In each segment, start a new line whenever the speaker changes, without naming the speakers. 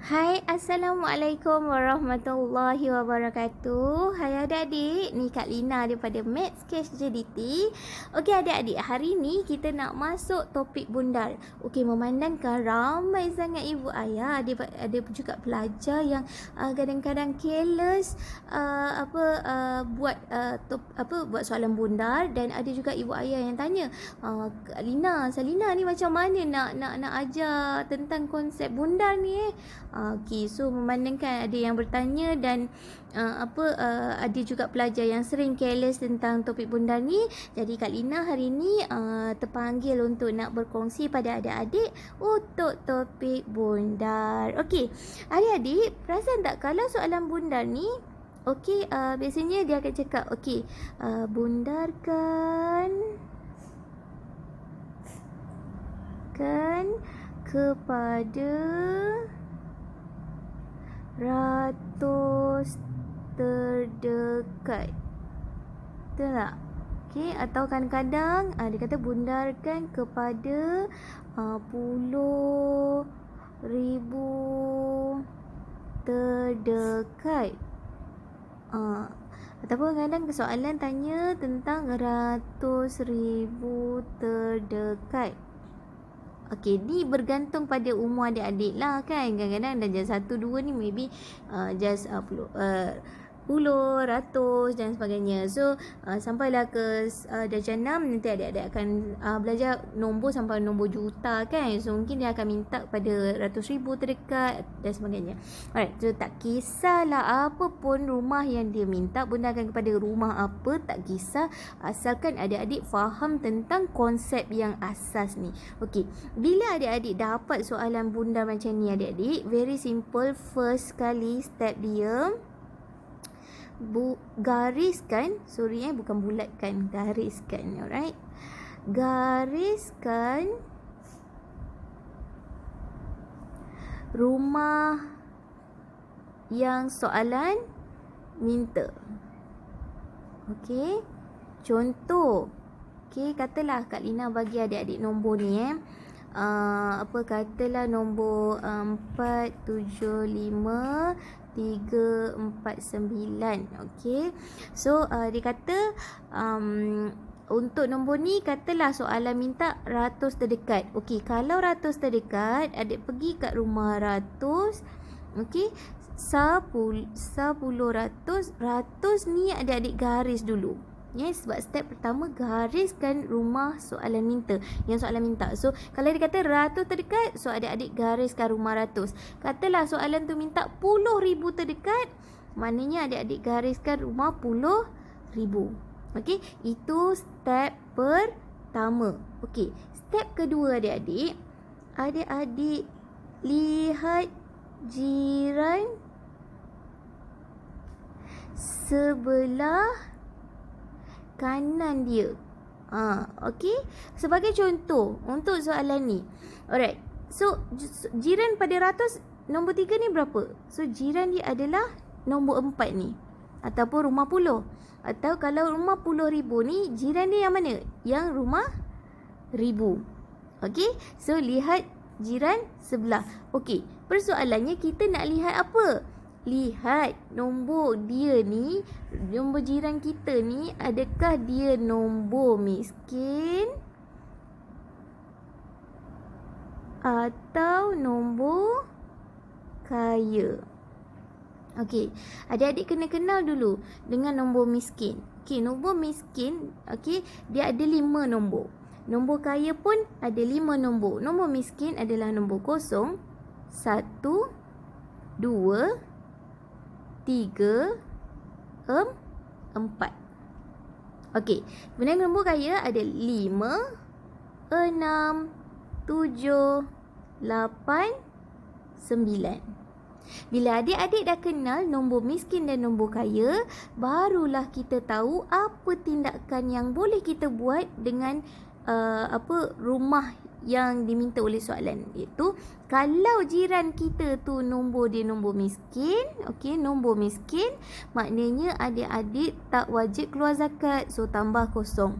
Hai, Assalamualaikum warahmatullahi wabarakatuh. Hai adik-adik, ni Kak Lina daripada Maths Cash JDT. Okey adik-adik, hari ni kita nak masuk topik bundar. Okey, memandangkan ramai sangat ibu ayah, ada juga pelajar yang kadang-kadang careless buat soalan bundar, dan ada juga ibu ayah yang tanya, Kak Lina, Salina ni macam mana nak ajar tentang konsep bundar ni Okey, so memandangkan ada yang bertanya dan ada juga pelajar yang sering careless tentang topik bundar ni. Jadi Kak Lina hari ni terpanggil untuk nak berkongsi pada adik-adik untuk topik bundar. Okey, adik-adik perasan tak kalau soalan bundar ni, okey, biasanya dia akan cakap, okey, bundarkan kepada ratus terdekat. Betul tak? Okey, atau kadang-kadang dia kata bundarkan kepada puluh ribu terdekat. Ataupun kadang soalan tanya tentang ratus ribu terdekat. Okey, ni bergantung pada umur adik-adik lah kan. Kadang-kadang dah just 1, 2 ni maybe just puluh, ratus dan sebagainya. So sampailah ke darjah 6, nanti adik-adik akan belajar nombor sampai nombor juta kan. So mungkin dia akan minta pada ratus ribu terdekat dan sebagainya. Alright, so tak kisahlah apa pun rumah yang dia minta, bundarkan kepada rumah apa, tak kisah, asalkan adik-adik faham tentang konsep yang asas ni. Okey, bila adik-adik dapat soalan bundar macam ni adik-adik, very simple. First kali step dia, gariskan, bukan bulatkan, gariskan. Alright, gariskan rumah yang soalan minta. Okey, contoh, okey, katalah Kak Lina bagi adik-adik nombor ni katalah nombor 475 349. Okey, so dia kata untuk nombor ni katalah soalan minta ratus terdekat. Okey, kalau ratus terdekat, adik pergi kat rumah ratus. Okey, 10 ratus. Ratus ni adik-adik garis dulu. Yes, sebab step pertama gariskan rumah soalan minta, yang soalan minta. So kalau dia kata ratus terdekat, so adik-adik gariskan rumah ratus. Katalah soalan tu minta puluh ribu terdekat, maknanya adik-adik gariskan rumah puluh ribu. Okey, itu step pertama. Okey, step kedua adik-adik, adik-adik lihat jiran sebelah kanan dia. Okey, sebagai contoh untuk soalan ni. Alright, so jiran pada ratus nombor 3 ni berapa? So jiran dia adalah nombor 4 ni, ataupun rumah puluh. Atau kalau rumah puluh ribu ni, jiran dia yang mana? Yang rumah ribu. Okey, so lihat jiran sebelah. Okey, persoalannya kita nak lihat apa? Lihat nombor dia ni, nombor jiran kita ni, adakah dia nombor miskin atau nombor kaya. Okey, adik-adik kena kenal dulu dengan nombor miskin. Okey, nombor miskin, okey, dia ada 5 nombor. Nombor kaya pun ada 5 nombor. Nombor miskin adalah nombor 0, 1, 2, 3, 4. Okey, kemudian nombor kaya ada 5, 6, 7, 8, 9. Bila adik-adik dah kenal nombor miskin dan nombor kaya, barulah kita tahu apa tindakan yang boleh kita buat dengan rumah yang diminta oleh soalan. Iaitu kalau jiran kita tu nombor dia nombor miskin, okey, nombor miskin, maknanya adik-adik tak wajib keluar zakat. So tambah 0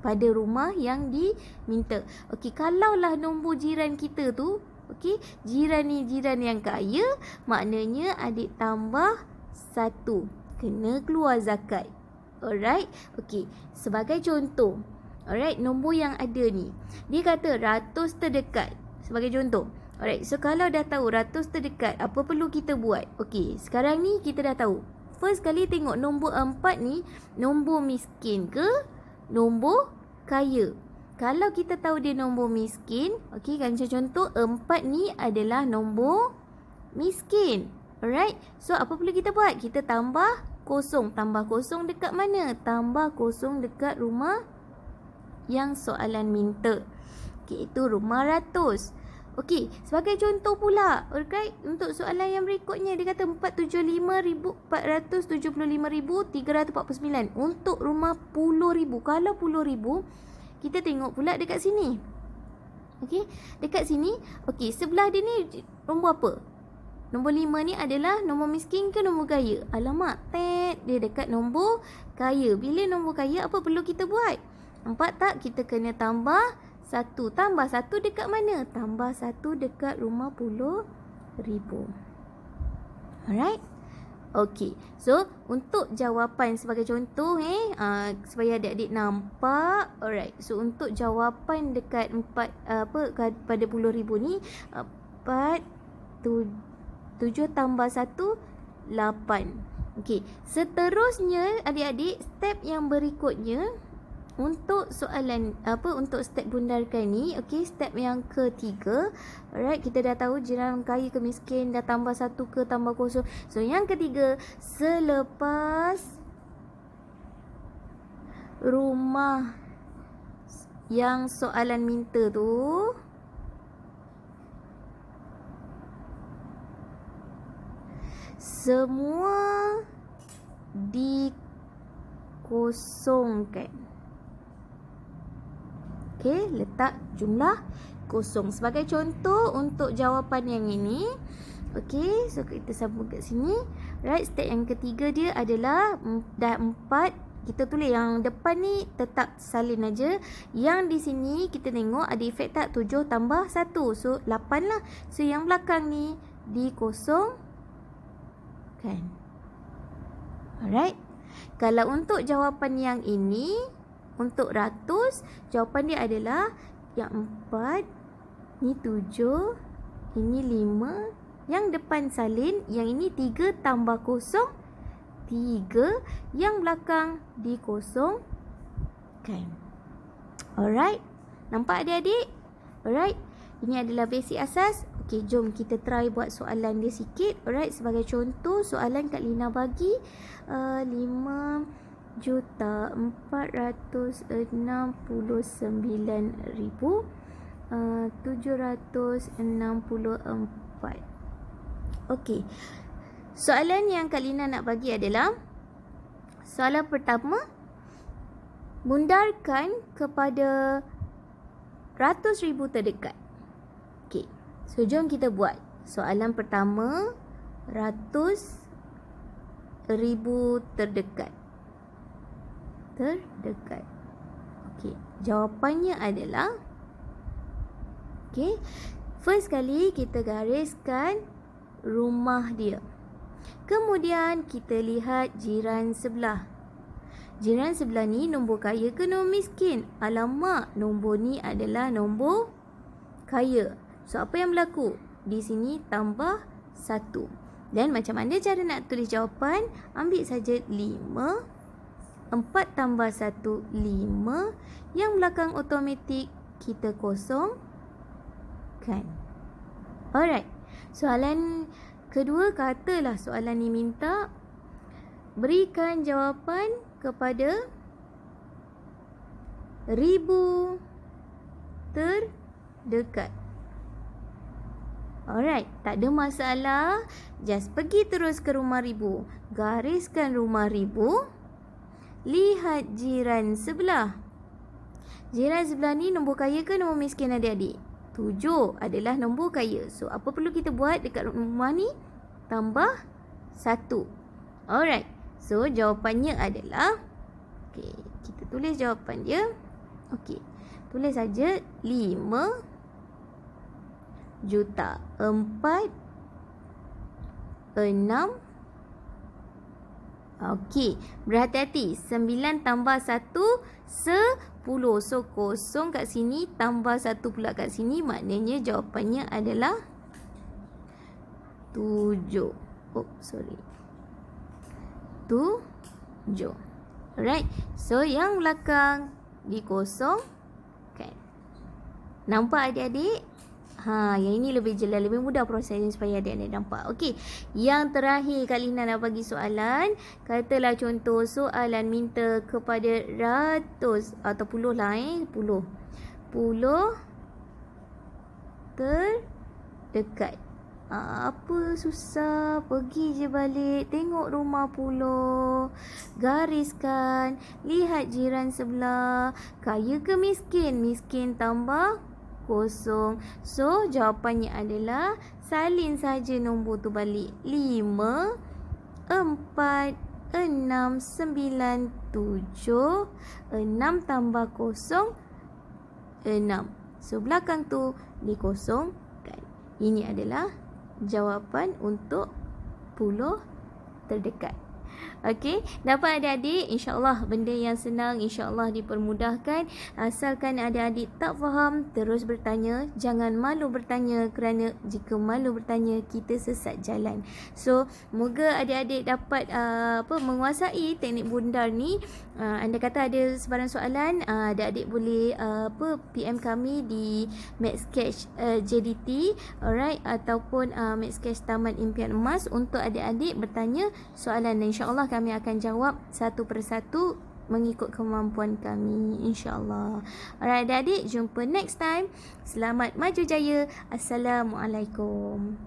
pada rumah yang diminta. Okey, kalaulah nombor jiran kita tu Okey, jiran ni jiran yang kaya, maknanya adik tambah 1. Kena keluar zakat. Alright. Okey, sebagai contoh. Alright, nombor yang ada ni. Dia kata ratus terdekat. Sebagai contoh. Alright, so kalau dah tahu ratus terdekat, apa perlu kita buat? Okey, sekarang ni kita dah tahu. First kali tengok nombor 4 ni, nombor miskin ke nombor kaya? Kalau kita tahu dia nombor miskin, okey, kan macam contoh 4 ni adalah nombor miskin. Alright, so apa perlu kita buat? Kita tambah kosong. Tambah kosong dekat mana? Tambah kosong dekat rumah yang soalan minta. Okey, itu rumah ratus. Okey, sebagai contoh pula, alright, untuk soalan yang berikutnya dia kata 475,475,349 untuk rumah puluh ribu. Kalau puluh ribu, kita tengok pula dekat sini. Okey, dekat sini, okey, sebelah dia ni nombor apa? Nombor 5 ni adalah nombor miskin ke nombor kaya? Alamak, dia dekat nombor kaya. Bila nombor kaya, apa perlu kita buat? Nampak tak? Kita kena tambah 1. Tambah 1 dekat mana? Tambah 1 dekat rumah puluh ribu. Alright? Okey. So, untuk jawapan sebagai contoh, supaya adik-adik nampak. Alright. So, untuk jawapan dekat pada puluh ribu ni, 7 tambah 1, 8. Okey, seterusnya adik-adik, step yang berikutnya untuk soalan untuk step bundarkan ni, okey, step yang ketiga. Alright, kita dah tahu jiran kaya ke miskin, dah tambah 1 ke tambah kosong. So yang ketiga, selepas rumah yang soalan minta tu semua dikosongkan. Okey, letak jumlah kosong. Sebagai contoh untuk jawapan yang ini. Okey, so kita sambung kat sini. Right, step yang ketiga dia adalah dah 4. Kita tulis yang depan ni tetap salin aja. Yang di sini kita tengok ada efek tak? 7 tambah 1. So 8 lah. So yang belakang ni dikosong kan. Alright. Kalau untuk jawapan yang ini, untuk ratus, jawapan dia adalah yang 4, ni 7, ini 5, yang depan salin, yang ini 3 tambah kosong, 3, yang belakang dikosongkan. Alright. Nampak adik-adik? Alright. Ini adalah basic asas. Okey, jom kita try buat soalan dia sikit. Alright, sebagai contoh, soalan Kak Lina bagi 5,469,764. Okey. Soalan yang Kak Lina nak bagi adalah soalan pertama, bundarkan kepada ratus ribu terdekat. Okey. So jom kita buat. Soalan pertama, ratus ribu terdekat. Terdekat. Okey, jawapannya adalah, okey, first kali kita gariskan rumah dia. Kemudian kita lihat jiran sebelah. Jiran sebelah ni nombor kaya ke nombor miskin? Alamak, nombor ni adalah nombor kaya. So apa yang berlaku? Di sini tambah 1. Dan macam mana cara nak tulis jawapan? Ambil saja 5. 4 tambah 1, 5. Yang belakang automatik kita kosongkan. Alright. Soalan kedua, katalah soalan ni minta berikan jawapan kepada ribu terdekat. Alright, tak ada masalah. Just pergi terus ke rumah ribu. Gariskan rumah ribu. Lihat jiran sebelah. Jiran sebelah ni nombor kaya ke nombor miskin adik-adik? 7 adalah nombor kaya. So, apa perlu kita buat dekat rumah ni? Tambah 1. Alright. So, jawapannya adalah, okay, kita tulis jawapan dia. Okay, tulis saja 5 juta. 4, 6. Okey, berhati-hati. 9 tambah 1, 10. So, kosong kat sini tambah 1 pula kat sini. Maknanya jawapannya adalah 7. Oh, sorry. 7. Alright. So, yang belakang dikosongkan. Nampak adik-adik? Yang ini lebih jelas, lebih mudah prosesnya supaya adik-adik nampak. Okey, yang terakhir Kak Lina nak bagi soalan. Katalah contoh soalan minta kepada ratus atau puluh lah puluh. Puluh terdekat. Apa susah, pergi je balik, tengok rumah puluh, gariskan, lihat jiran sebelah, kaya ke miskin? Miskin tambah kosong. So, jawapannya adalah salin saja nombor tu balik. 5, 4, 6, 9, 7. 6 tambah kosong, 6. So, belakang tu dikosongkan. Ini adalah jawapan untuk puluh terdekat. Okey, dapat adik-adik? InsyaAllah benda yang senang, insyaAllah dipermudahkan. Asalkan adik-adik tak faham, terus bertanya. Jangan malu bertanya, kerana jika malu bertanya, kita sesat jalan. So, moga adik-adik dapat menguasai teknik bundar ni. Anda kata ada sebarang soalan, adik-adik boleh PM kami di Maxsketch JDT, alright, ataupun Maxsketch Taman Impian Emas untuk adik-adik bertanya soalan, dan insyaAllah kami akan jawab satu persatu mengikut kemampuan kami, insyaAllah. Alright adik-adik, jumpa next time. Selamat maju jaya. Assalamualaikum.